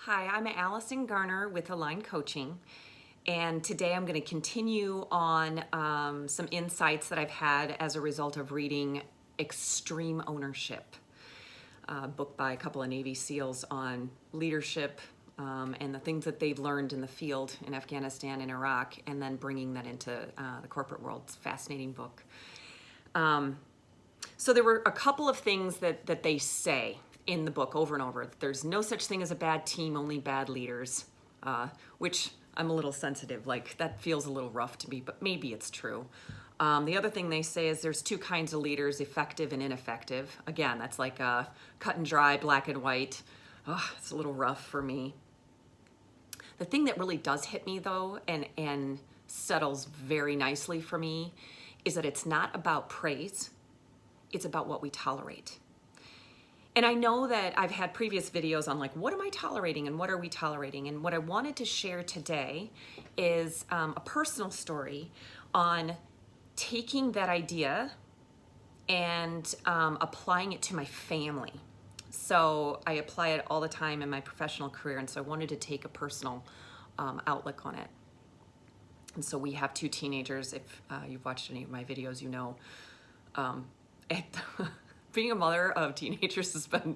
Hi, I'm Allison Garner with Align Coaching, and today I'm going to continue on some insights that I've had as a result of reading Extreme Ownership, a book by a couple of Navy SEALs on leadership and the things that they've learned in the field in Afghanistan and Iraq, and then bringing that into the corporate world. It's a fascinating book. So there were a couple of things that they say in the book over and over. There's no such thing as a bad team, only bad leaders, which I'm a little sensitive. Like, that feels a little rough to me, but maybe it's true. The other thing they say is there's two kinds of leaders, effective and ineffective. Again, that's like cut and dry, black and white. Oh, it's a little rough for me. The thing that really does hit me, though, and settles very nicely for me, is that it's not about praise. It's about what we tolerate. And I know that I've had previous videos on, like, what am I tolerating and what are we tolerating? And what I wanted to share today is a personal story on taking that idea and applying it to my family. So I apply it all the time in my professional career, and so I wanted to take a personal outlook on it. And so we have two teenagers. If you've watched any of my videos, you know being a mother of teenagers has been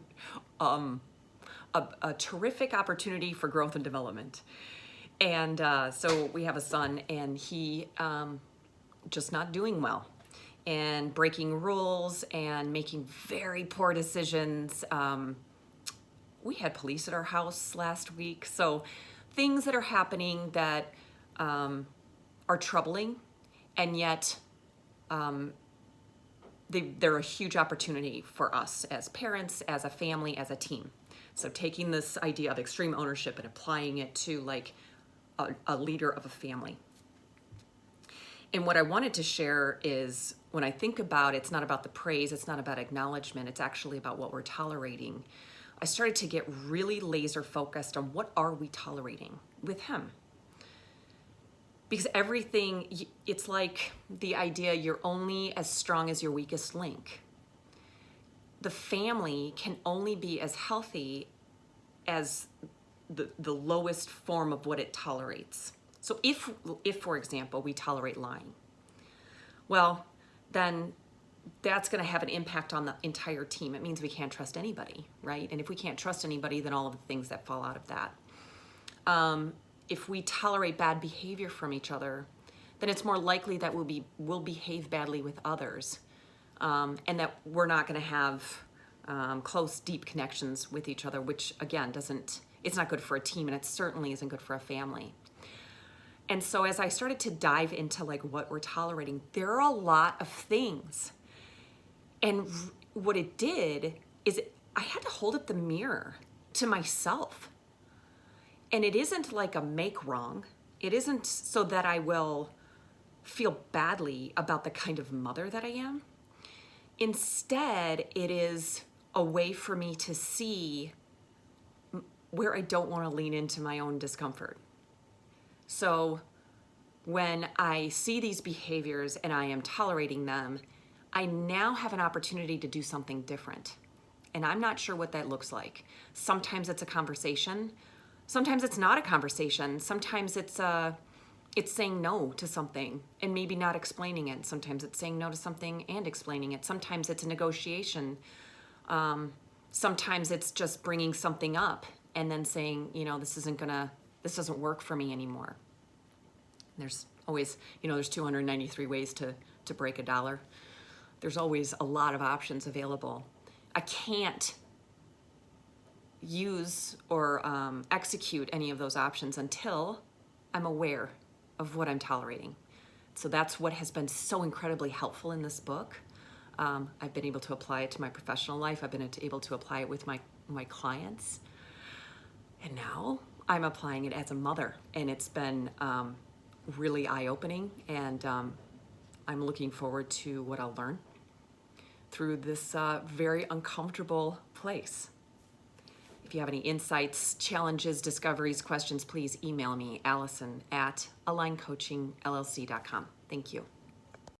a terrific opportunity for growth and development. And so we have a son, and he just not doing well and breaking rules and making very poor decisions. We had police at our house last week. So things that are happening that are troubling, and yet they're a huge opportunity for us as parents, as a family, as a team. So taking this idea of extreme ownership and applying it to, like, a leader of a family. And what I wanted to share is, when I think about it's not about the praise, it's not about acknowledgement, it's actually about what we're tolerating. I started to get really laser focused on what are we tolerating with him. Because everything, it's like the idea you're only as strong as your weakest link. The family can only be as healthy as the lowest form of what it tolerates. So if, for example, we tolerate lying, well, then that's going to have an impact on the entire team. It means we can't trust anybody, right? And if we can't trust anybody, then all of the things that fall out of that. If we tolerate bad behavior from each other, then it's more likely that we'll behave badly with others, and that we're not going to have close, deep connections with each other, which, again, it's not good for a team, and it certainly isn't good for a family. And so as I started to dive into, like, what we're tolerating, there are a lot of things. And what it did is I had to hold up the mirror to myself. And it isn't like a make wrong. It isn't so that I will feel badly about the kind of mother that I am. Instead, it is a way for me to see where I don't want to lean into my own discomfort. So when I see these behaviors and I am tolerating them, I now have an opportunity to do something different. And I'm not sure what that looks like. Sometimes it's a conversation. Sometimes it's not a conversation. Sometimes it's saying no to something and maybe not explaining it. Sometimes it's saying no to something and explaining it. Sometimes it's a negotiation. Sometimes it's just bringing something up and then saying, this doesn't work for me anymore. There's always, there's 293 ways to break a dollar. There's always a lot of options available. I can't use or execute any of those options until I'm aware of what I'm tolerating. So that's what has been so incredibly helpful in this book. I've been able to apply it to my professional life. I've been able to apply it with my clients. And now I'm applying it as a mother, and it's been really eye-opening, and I'm looking forward to what I'll learn through this very uncomfortable place. If you have any insights, challenges, discoveries, questions, please email me, Allison at aligncoachingllc.com. Thank you.